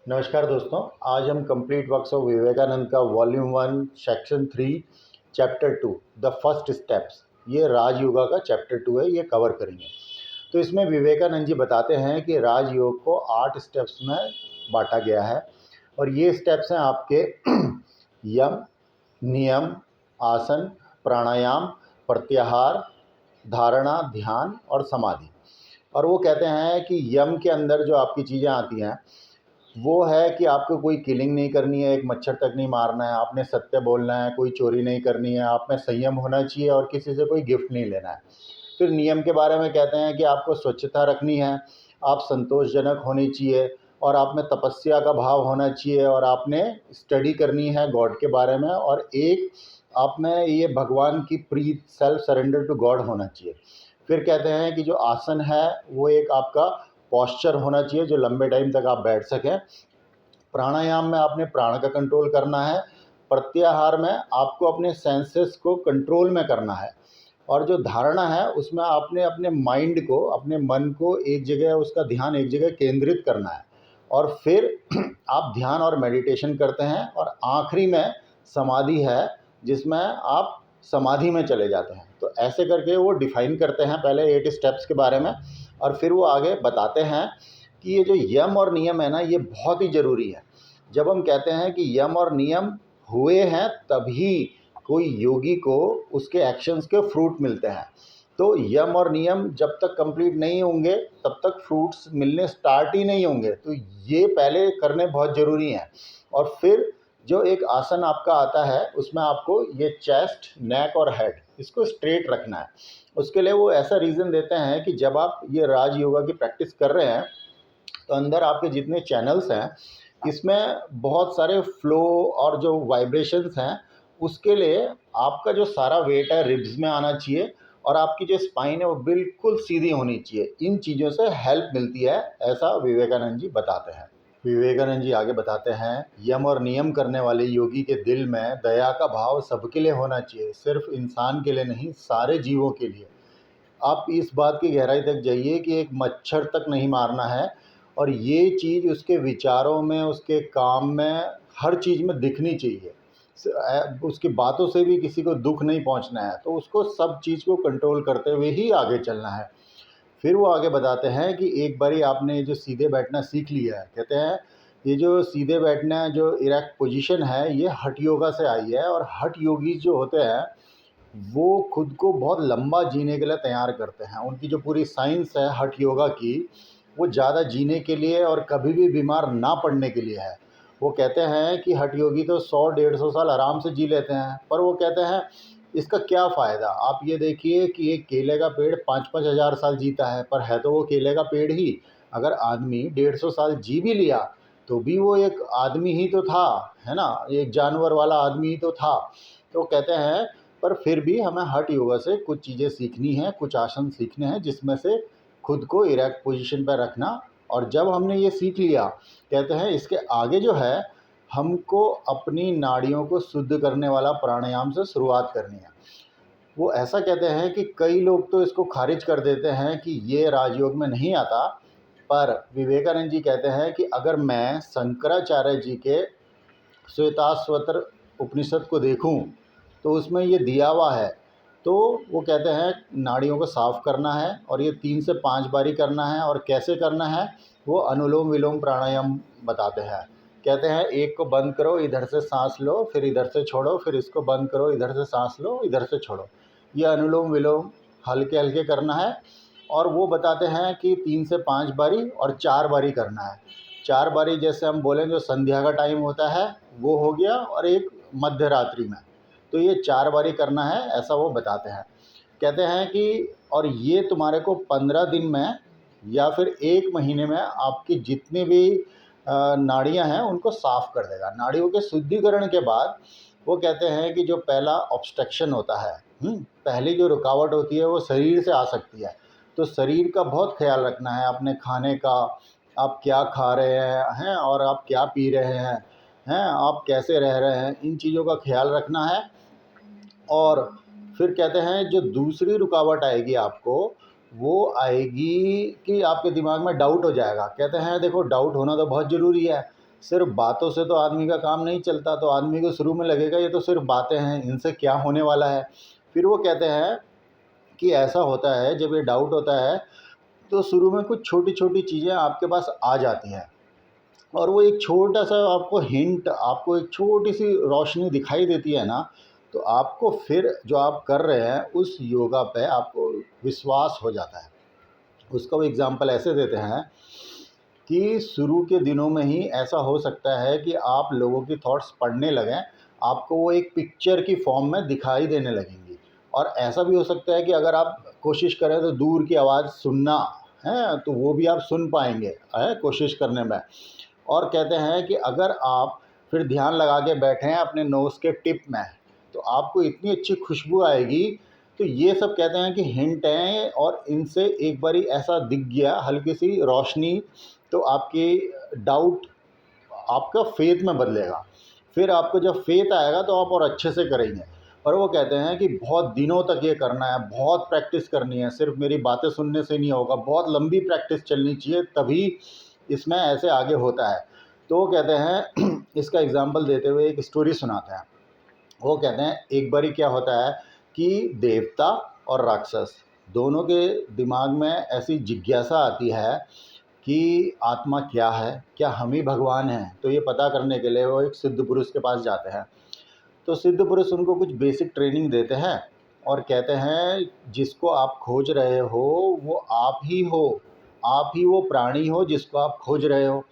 नमस्कार दोस्तों, आज हम कंप्लीट वर्क्स ऑफ विवेकानंद का volume 1 section 3 chapter 2 the first steps, ये राजयोगा का चैप्टर 2 है, ये कवर करेंगे। तो इसमें विवेकानंद जी बताते हैं कि राजयोग को 8 स्टेप्स में बांटा गया है और ये स्टेप्स हैं आपके यम, नियम, आसन, प्राणायाम, प्रत्याहार, धारणा, ध्यान और समाधि। और वो कहते हैं कि यम के अंदर जो आपकी चीज़ें आती हैं वो है कि आपको कोई किलिंग नहीं करनी है, एक मच्छर तक नहीं मारना है, आपने सत्य बोलना है, कोई चोरी नहीं करनी है, आप में संयम होना चाहिए और किसी से कोई गिफ्ट नहीं लेना है। फिर नियम के बारे में कहते हैं कि आपको स्वच्छता रखनी है, आप संतोषजनक होनी चाहिए और आप में तपस्या का भाव होना चाहिए और आपने स्टडी करनी है गॉड के बारे में और एक आप में ये भगवान की प्रीत सेल्फ सरेंडर टू गॉड होना चाहिए। फिर कहते हैं कि जो आसन है वो एक आपका पॉस्चर होना चाहिए जो लंबे टाइम तक आप बैठ सकें। प्राणायाम में आपने प्राण का कंट्रोल करना है। प्रत्याहार में आपको अपने सेंसेस को कंट्रोल में करना है और जो धारणा है उसमें आपने अपने माइंड को, अपने मन को एक जगह, उसका ध्यान एक जगह केंद्रित करना है और फिर आप ध्यान और मेडिटेशन करते हैं और आखिरी में समाधि है जिसमें आप समाधि में चले जाते हैं। तो ऐसे करके वो डिफ़ाइन करते हैं पहले 8 स्टेप्स के बारे में और फिर वो आगे बताते हैं कि ये जो यम और नियम है ना, ये बहुत ही ज़रूरी है। जब हम कहते हैं कि यम और नियम हुए हैं तभी कोई योगी को उसके एक्शंस के फ्रूट मिलते हैं। तो यम और नियम जब तक कंप्लीट नहीं होंगे तब तक फ्रूट्स मिलने स्टार्ट ही नहीं होंगे। तो ये पहले करने बहुत ज़रूरी हैं। और फिर जो एक आसन आपका आता है उसमें आपको ये चेस्ट, नेक और हेड इसको स्ट्रेट रखना है। उसके लिए वो ऐसा रीज़न देते हैं कि जब आप ये राज योगा की प्रैक्टिस कर रहे हैं तो अंदर आपके जितने चैनल्स हैं इसमें बहुत सारे फ्लो और जो वाइब्रेशंस हैं उसके लिए आपका जो सारा वेट है रिब्स में आना चाहिए और आपकी जो स्पाइन है वो बिल्कुल सीधी होनी चाहिए। इन चीज़ों से हेल्प मिलती है, ऐसा विवेकानंद जी बताते हैं। विवेकानंद जी आगे बताते हैं, यम और नियम करने वाले योगी के दिल में दया का भाव सबके लिए होना चाहिए, सिर्फ इंसान के लिए नहीं, सारे जीवों के लिए। आप इस बात की गहराई तक जाइए कि एक मच्छर तक नहीं मारना है और ये चीज़ उसके विचारों में, उसके काम में, हर चीज़ में दिखनी चाहिए। उसकी बातों से भी किसी को दुख नहीं पहुंचना है, तो उसको सब चीज़ को कंट्रोल करते हुए ही आगे चलना है। फिर वो आगे बताते हैं कि एक बारी आपने जो सीधे बैठना सीख लिया है, कहते हैं ये जो सीधे बैठना, जो इरेक्ट पोजीशन है, ये हठ योगा से आई है और हठ योगी जो होते हैं वो खुद को बहुत लंबा जीने के लिए तैयार करते हैं। उनकी जो पूरी साइंस है हठ योगा की, वो ज़्यादा जीने के लिए और कभी भी बीमार ना पड़ने के लिए है। वो कहते हैं कि हठ योगी तो 100-150 साल आराम से जी लेते हैं, पर वो कहते हैं इसका क्या फ़ायदा। आप ये देखिए कि एक केले का पेड़ 5-5 हज़ार साल जीता है, पर है तो वो केले का पेड़ ही। अगर आदमी 150 साल जी भी लिया तो भी वो एक आदमी ही तो था, है ना, एक जानवर वाला आदमी ही तो था। तो कहते हैं पर फिर भी हमें हठ योगा से कुछ चीज़ें सीखनी है, कुछ आसन सीखने हैं जिसमें से खुद को इरेक्ट पोजीशन पर रखना। और जब हमने ये सीख लिया, कहते हैं इसके आगे जो है हमको अपनी नाड़ियों को शुद्ध करने वाला प्राणायाम से शुरुआत करनी है। वो ऐसा कहते हैं कि कई लोग तो इसको खारिज कर देते हैं कि ये राजयोग में नहीं आता, पर विवेकानंद जी कहते हैं कि अगर मैं शंकराचार्य जी के श्वेताश्वतर उपनिषद को देखूं तो उसमें ये दिया हुआ है। तो वो कहते हैं नाड़ियों को साफ़ करना है और ये 3 से 5 बारी करना है। और कैसे करना है वो अनुलोम विलोम प्राणायाम बताते हैं। कहते हैं एक को बंद करो, इधर से सांस लो, फिर इधर से छोड़ो, फिर इसको बंद करो, इधर से सांस लो, इधर से छोड़ो। ये अनुलोम विलोम हल्के हल्के करना है। और वो बताते हैं कि 3 से 5 बारी और 4 बारी करना है। 4 बारी जैसे हम बोलें जो संध्या का टाइम होता है वो हो गया, और एक मध्य रात्रि में, तो ये 4 बारी करना है, ऐसा वो बताते हैं। कहते हैं कि और ये तुम्हारे को 15 दिन में या फिर 1 महीने में आपकी जितनी भी नाड़ियाँ हैं उनको साफ़ कर देगा। नाड़ियों के शुद्धिकरण के बाद वो कहते हैं कि जो पहला ऑब्स्ट्रक्शन होता है, पहली जो रुकावट होती है वो शरीर से आ सकती है। तो शरीर का बहुत ख्याल रखना है, अपने खाने का, आप क्या खा रहे हैं और आप क्या पी रहे हैं, आप कैसे रह रहे हैं, इन चीज़ों का ख्याल रखना है। और फिर कहते हैं जो दूसरी रुकावट आएगी आपको, वो आएगी कि आपके दिमाग में डाउट हो जाएगा। कहते हैं देखो डाउट होना तो बहुत ज़रूरी है, सिर्फ बातों से तो आदमी का काम नहीं चलता, तो आदमी को शुरू में लगेगा ये तो सिर्फ बातें हैं, इनसे क्या होने वाला है। फिर वो कहते हैं कि ऐसा होता है, जब ये डाउट होता है तो शुरू में कुछ छोटी छोटी चीज़ें आपके पास आ जाती हैं, और वो एक छोटा सा आपको हिंट, आपको एक छोटी सी रोशनी दिखाई देती है ना, तो आपको फिर जो आप कर रहे हैं उस योगा पे आपको विश्वास हो जाता है। उसका वो एग्ज़ाम्पल ऐसे देते हैं कि शुरू के दिनों में ही ऐसा हो सकता है कि आप लोगों की थॉट्स पढ़ने लगें, आपको वो एक पिक्चर की फॉर्म में दिखाई देने लगेंगी। और ऐसा भी हो सकता है कि अगर आप कोशिश करें तो दूर की आवाज़ सुनना है, तो वो भी आप सुन पाएंगे है कोशिश करने में। और कहते हैं कि अगर आप फिर ध्यान लगा के बैठे हैं अपने नोज़ के टिप में, तो आपको इतनी अच्छी खुशबू आएगी। तो ये सब कहते हैं कि हिंट हैं, और इनसे एक बारी ऐसा दिख गया हल्की सी रोशनी, तो आपकी डाउट आपका फेथ में बदलेगा। फिर आपको जब फेथ आएगा तो आप और अच्छे से करेंगे। और वो कहते हैं कि बहुत दिनों तक ये करना है, बहुत प्रैक्टिस करनी है, सिर्फ मेरी बातें सुनने से नहीं होगा, बहुत लंबी प्रैक्टिस चलनी चाहिए, तभी इसमें ऐसे आगे होता है। तो वो कहते हैं इसका एग्जाम्पल देते हुए एक स्टोरी सुनाते हैं। वो कहते हैं एक बारी क्या होता है कि देवता और राक्षस दोनों के दिमाग में ऐसी जिज्ञासा आती है कि आत्मा क्या है, क्या हम ही भगवान हैं। तो ये पता करने के लिए वो एक सिद्ध पुरुष के पास जाते हैं। तो सिद्ध पुरुष उनको कुछ बेसिक ट्रेनिंग देते हैं और कहते हैं जिसको आप खोज रहे हो वो आप ही हो, आप ही वो प्राणी हो जिसको आप खोज रहे हो।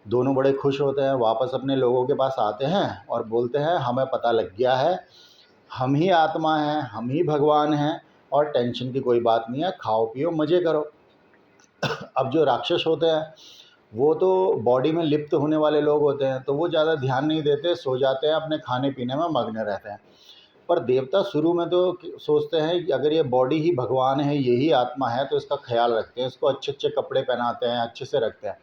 दोनों बड़े खुश होते हैं, वापस अपने लोगों के पास आते हैं और बोलते हैं हमें पता लग गया है, हम ही आत्मा हैं, हम ही भगवान हैं, और टेंशन की कोई बात नहीं है, खाओ पियो मज़े करो। अब जो राक्षस होते हैं वो तो बॉडी में लिप्त होने वाले लोग होते हैं, तो वो ज़्यादा ध्यान नहीं देते, सो जाते हैं, अपने खाने पीने में मग्न रहते हैं। पर देवता शुरू में तो सोचते हैं कि अगर ये बॉडी ही भगवान है, यही आत्मा है, तो इसका ख्याल रखते हैं, इसको अच्छे अच्छे कपड़े पहनाते हैं, अच्छे से रखते हैं।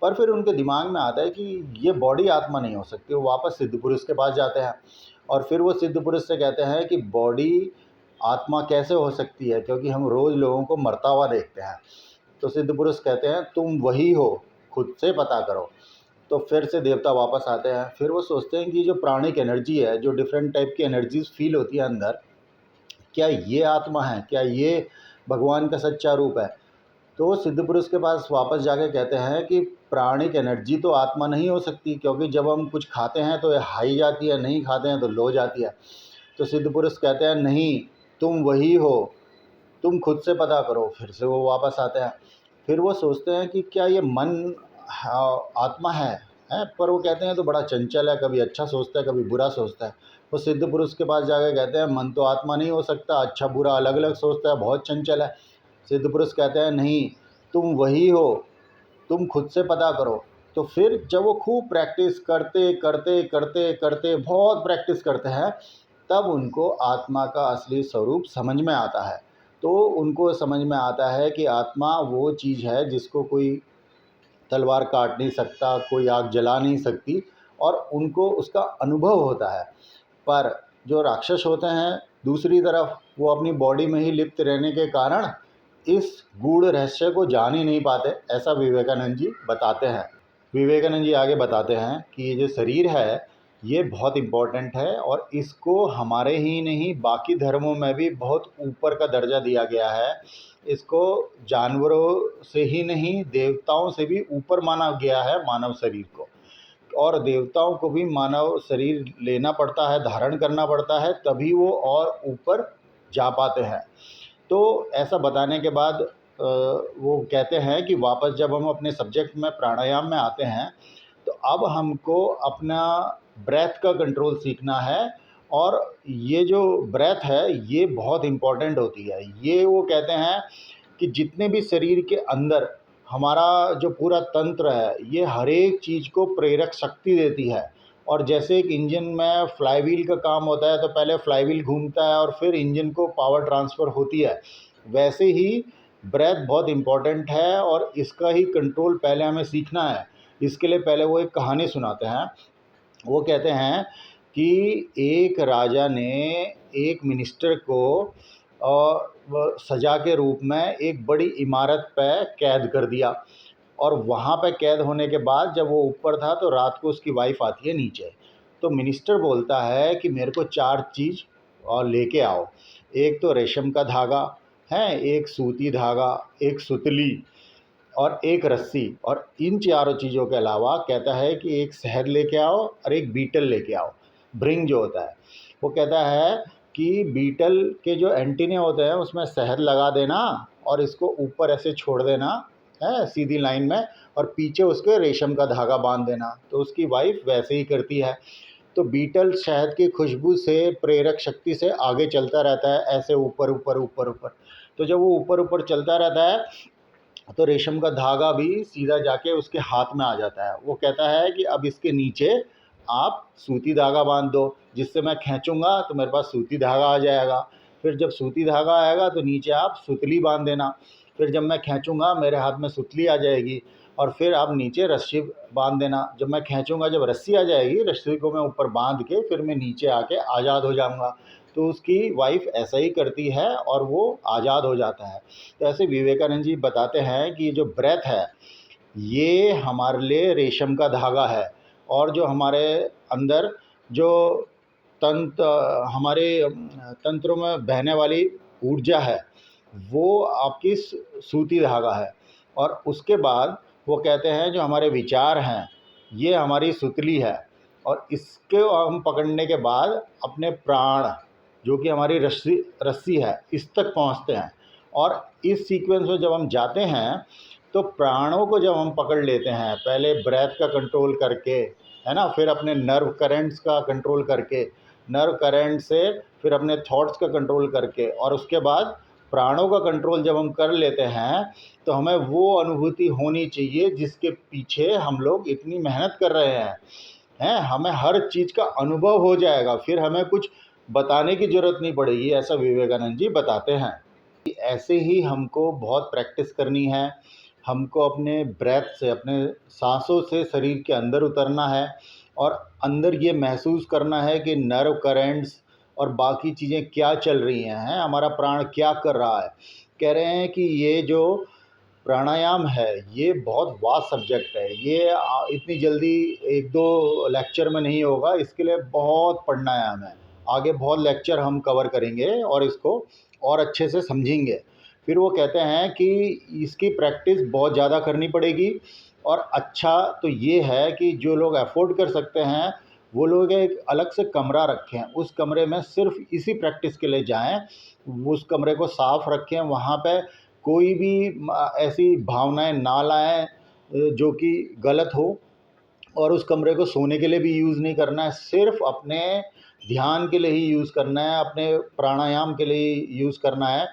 पर फिर उनके दिमाग में आता है कि ये बॉडी आत्मा नहीं हो सकती। वो वापस सिद्ध पुरुष के पास जाते हैं और फिर वो सिद्ध पुरुष से कहते हैं कि बॉडी आत्मा कैसे हो सकती है, क्योंकि हम रोज़ लोगों को मरता हुआ देखते हैं। तो सिद्ध पुरुष कहते हैं तुम वही हो, खुद से पता करो। तो फिर से देवता वापस आते हैं। फिर वो सोचते हैं कि जो प्राणिक एनर्जी है, जो डिफरेंट टाइप की एनर्जीज फील होती है अंदर, क्या ये आत्मा है, क्या ये भगवान का सच्चा रूप है। तो वो सिद्ध पुरुष के पास वापस जाके कहते हैं कि प्राणिक एनर्जी तो आत्मा नहीं हो सकती, क्योंकि जब हम कुछ खाते हैं तो ये हाई जाती है, नहीं खाते हैं तो लो जाती है। तो सिद्ध पुरुष कहते हैं नहीं, तुम वही हो, तुम खुद से पता करो। फिर से वो वापस आते हैं। फिर वो सोचते हैं कि क्या ये मन आत्मा है। पर वो कहते हैं तो बड़ा चंचल है, कभी अच्छा सोचता है, कभी बुरा सोचता है। वो सिद्ध पुरुष के पास जाके कहते हैं मन तो आत्मा नहीं हो सकता, अच्छा बुरा अलग अलग सोचता है, बहुत चंचल है। सिद्ध पुरुष कहते हैं नहीं, तुम वही हो, तुम खुद से पता करो। तो फिर जब वो खूब प्रैक्टिस करते करते करते करते बहुत प्रैक्टिस करते हैं, तब उनको आत्मा का असली स्वरूप समझ में आता है। तो उनको समझ में आता है कि आत्मा वो चीज़ है जिसको कोई तलवार काट नहीं सकता, कोई आग जला नहीं सकती, और उनको उसका अनुभव होता है। पर जो राक्षस होते हैं दूसरी तरफ, वो अपनी बॉडी में ही लिप्त रहने के कारण इस गूढ़ रहस्य को जान ही नहीं पाते, ऐसा विवेकानंद जी बताते हैं। विवेकानंद जी आगे बताते हैं कि ये जो शरीर है ये बहुत इम्पोर्टेंट है, और इसको हमारे ही नहीं बाकी धर्मों में भी बहुत ऊपर का दर्जा दिया गया है। इसको जानवरों से ही नहीं देवताओं से भी ऊपर माना गया है मानव शरीर को। और देवताओं को भी मानव शरीर लेना पड़ता है, धारण करना पड़ता है, तभी वो और ऊपर जा पाते हैं। तो ऐसा बताने के बाद वो कहते हैं कि वापस जब हम अपने सब्जेक्ट में प्राणायाम में आते हैं, तो अब हमको अपना ब्रेथ का कंट्रोल सीखना है। और ये जो ब्रेथ है ये बहुत इम्पॉर्टेंट होती है। ये वो कहते हैं कि जितने भी शरीर के अंदर हमारा जो पूरा तंत्र है, ये हर एक चीज़ को प्रेरक शक्ति देती है। और जैसे एक इंजन में फ्लाईव्हील का काम होता है, तो पहले फ्लाईव्हील घूमता है और फिर इंजन को पावर ट्रांसफ़र होती है, वैसे ही ब्रेथ बहुत इम्पॉर्टेंट है, और इसका ही कंट्रोल पहले हमें सीखना है। इसके लिए पहले वो एक कहानी सुनाते हैं। वो कहते हैं कि एक राजा ने एक मिनिस्टर को सज़ा के रूप में एक बड़ी इमारत पे कैद कर दिया, और वहाँ पे कैद होने के बाद जब वो ऊपर था तो रात को उसकी वाइफ आती है नीचे। तो मिनिस्टर बोलता है कि मेरे को 4 चीज़ और लेके आओ। एक तो रेशम का धागा है, एक सूती धागा, एक सुतली और एक रस्सी, और इन चारों चीज़ों के अलावा कहता है कि एक शहद लेके आओ और एक बीटल लेके आओ। ब्रिंग जो होता है वो कहता है कि बीटल के जो एंटीने होते हैं उसमें शहद लगा देना और इसको ऊपर ऐसे छोड़ देना है सीधी लाइन में, और पीछे उसके रेशम का धागा बांध देना। तो उसकी वाइफ वैसे ही करती है। तो बीटल शहद की खुशबू से, प्रेरक शक्ति से आगे चलता रहता है ऐसे ऊपर ऊपर ऊपर ऊपर। तो जब वो ऊपर ऊपर चलता रहता है तो रेशम का धागा भी सीधा जाके उसके हाथ में आ जाता है। वो कहता है कि अब इसके नीचे आप सूती धागा बांध दो, जिससे मैं खींचूंगा तो मेरे पास सूती धागा आ जाएगा। फिर जब सूती धागा आएगा तो नीचे आप सुतली बांध देना। फिर जब मैं खींचूंगा मेरे हाथ में सुतली आ जाएगी, और फिर आप नीचे रस्सी बांध देना। जब मैं खींचूंगा, जब रस्सी आ जाएगी, रस्सी को मैं ऊपर बांध के फिर मैं नीचे आके आज़ाद हो जाऊंगा। तो उसकी वाइफ ऐसा ही करती है और वो आज़ाद हो जाता है। तो ऐसे विवेकानंद जी बताते हैं कि जो ब्रेथ है ये हमारे लिए रेशम का धागा है, और जो हमारे अंदर जो हमारे तंत्रों में बहने वाली ऊर्जा है वो आपकी सूती धागा है। और उसके बाद वो कहते हैं जो हमारे विचार हैं ये हमारी सुतली है, और इसको हम पकड़ने के बाद अपने प्राण जो कि हमारी रस्सी रस्सी है इस तक पहुंचते हैं। और इस सीक्वेंस में जब हम जाते हैं तो प्राणों को जब हम पकड़ लेते हैं, पहले ब्रेथ का कंट्रोल करके, है ना, फिर अपने नर्व करेंट्स का कंट्रोल करके, नर्व करंट से फिर अपने थॉट्स का कंट्रोल करके, और उसके बाद प्राणों का कंट्रोल जब हम कर लेते हैं तो हमें वो अनुभूति होनी चाहिए जिसके पीछे हम लोग इतनी मेहनत कर रहे हैं। हमें हर चीज़ का अनुभव हो जाएगा, फिर हमें कुछ बताने की ज़रूरत नहीं पड़ेगी, ऐसा विवेकानंद जी बताते हैं। ऐसे ही हमको बहुत प्रैक्टिस करनी है। हमको अपने ब्रेथ से, अपने सांसों से शरीर के अंदर उतरना है और अंदर ये महसूस करना है कि नर्व करेंट्स और बाकी चीज़ें क्या चल रही हैं, हमारा प्राण क्या कर रहा है। कह रहे हैं कि ये जो प्राणायाम है ये बहुत वास्ट सब्जेक्ट है, ये इतनी जल्दी एक दो लेक्चर में नहीं होगा, इसके लिए बहुत पढ़ना है हमें। आगे बहुत लेक्चर हम कवर करेंगे और इसको और अच्छे से समझेंगे। फिर वो कहते हैं कि इसकी प्रैक्टिस बहुत ज़्यादा करनी पड़ेगी। और अच्छा तो ये है कि जो लोग अफोर्ड कर सकते हैं वो लोग एक अलग से कमरा रखें, उस कमरे में सिर्फ इसी प्रैक्टिस के लिए जाएं, उस कमरे को साफ रखें, वहाँ पे कोई भी ऐसी भावनाएं ना लाएं जो कि गलत हो, और उस कमरे को सोने के लिए भी यूज़ नहीं करना है, सिर्फ अपने ध्यान के लिए ही यूज़ करना है, अपने प्राणायाम के लिए यूज़ करना है।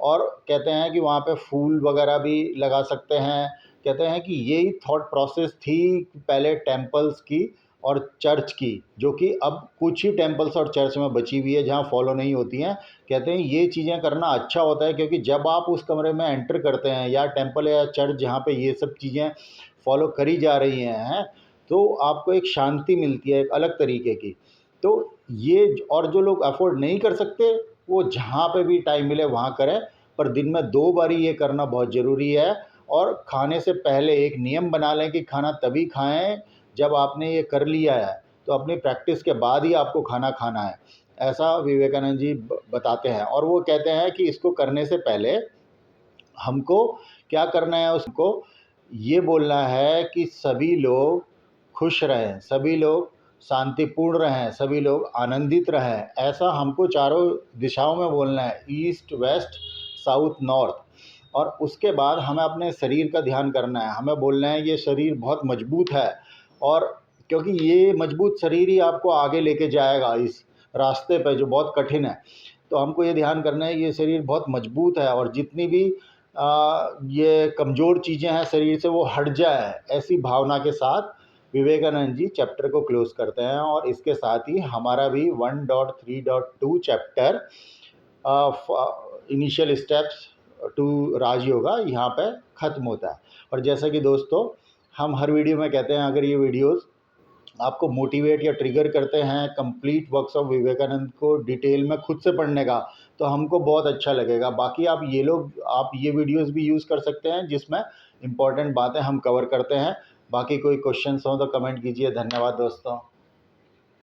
और कहते हैं कि वहाँ पे फूल वगैरह भी लगा सकते हैं। कहते हैं कि यही थॉट प्रोसेस थी पहले टेम्पल्स की और चर्च की, जो कि अब कुछ ही टेम्पल्स और चर्च में बची हुई है जहाँ फॉलो नहीं होती हैं। कहते हैं ये चीज़ें करना अच्छा होता है, क्योंकि जब आप उस कमरे में एंटर करते हैं या टेम्पल या चर्च जहाँ पे ये सब चीज़ें फॉलो करी जा रही हैं, तो आपको एक शांति मिलती है एक अलग तरीके की। तो ये और जो लोग अफोर्ड नहीं कर सकते वो जहाँ पे भी टाइम मिले वहाँ करें, पर दिन में 2 बारी ये करना बहुत ज़रूरी है। और खाने से पहले एक नियम बना लें कि खाना तभी खाएं जब आपने ये कर लिया है, तो अपनी प्रैक्टिस के बाद ही आपको खाना खाना है, ऐसा विवेकानंद जी बताते हैं। और वो कहते हैं कि इसको करने से पहले हमको क्या करना है, उसको ये बोलना है कि सभी लोग खुश रहें, सभी लोग शांतिपूर्ण रहें, सभी लोग आनंदित रहें, ऐसा हमको चारों दिशाओं में बोलना है, ईस्ट वेस्ट साउथ नॉर्थ। और उसके बाद हमें अपने शरीर का ध्यान करना है, हमें बोलना है ये शरीर बहुत मजबूत है, और क्योंकि ये मजबूत शरीर ही आपको आगे लेके जाएगा इस रास्ते पे जो बहुत कठिन है। तो हमको ये ध्यान करना है ये शरीर बहुत मजबूत है, और जितनी भी ये कमज़ोर चीज़ें हैं शरीर से वो हट जाए, ऐसी भावना के साथ विवेकानंद जी चैप्टर को क्लोज करते हैं। और इसके साथ ही हमारा भी 1.3.2 chapter initial steps to Rajyoga यहाँ पे ख़त्म होता है। और जैसा कि दोस्तों हम हर वीडियो में कहते हैं, अगर ये वीडियोस आपको मोटिवेट या ट्रिगर करते हैं कंप्लीट वर्क्स ऑफ विवेकानंद को डिटेल में खुद से पढ़ने का, तो हमको बहुत अच्छा लगेगा। बाकी आप ये वीडियोस भी यूज़ कर सकते हैं जिसमें इम्पॉर्टेंट बातें हम कवर करते हैं। बाकी कोई क्वेश्चंस हो तो कमेंट कीजिए। धन्यवाद दोस्तों।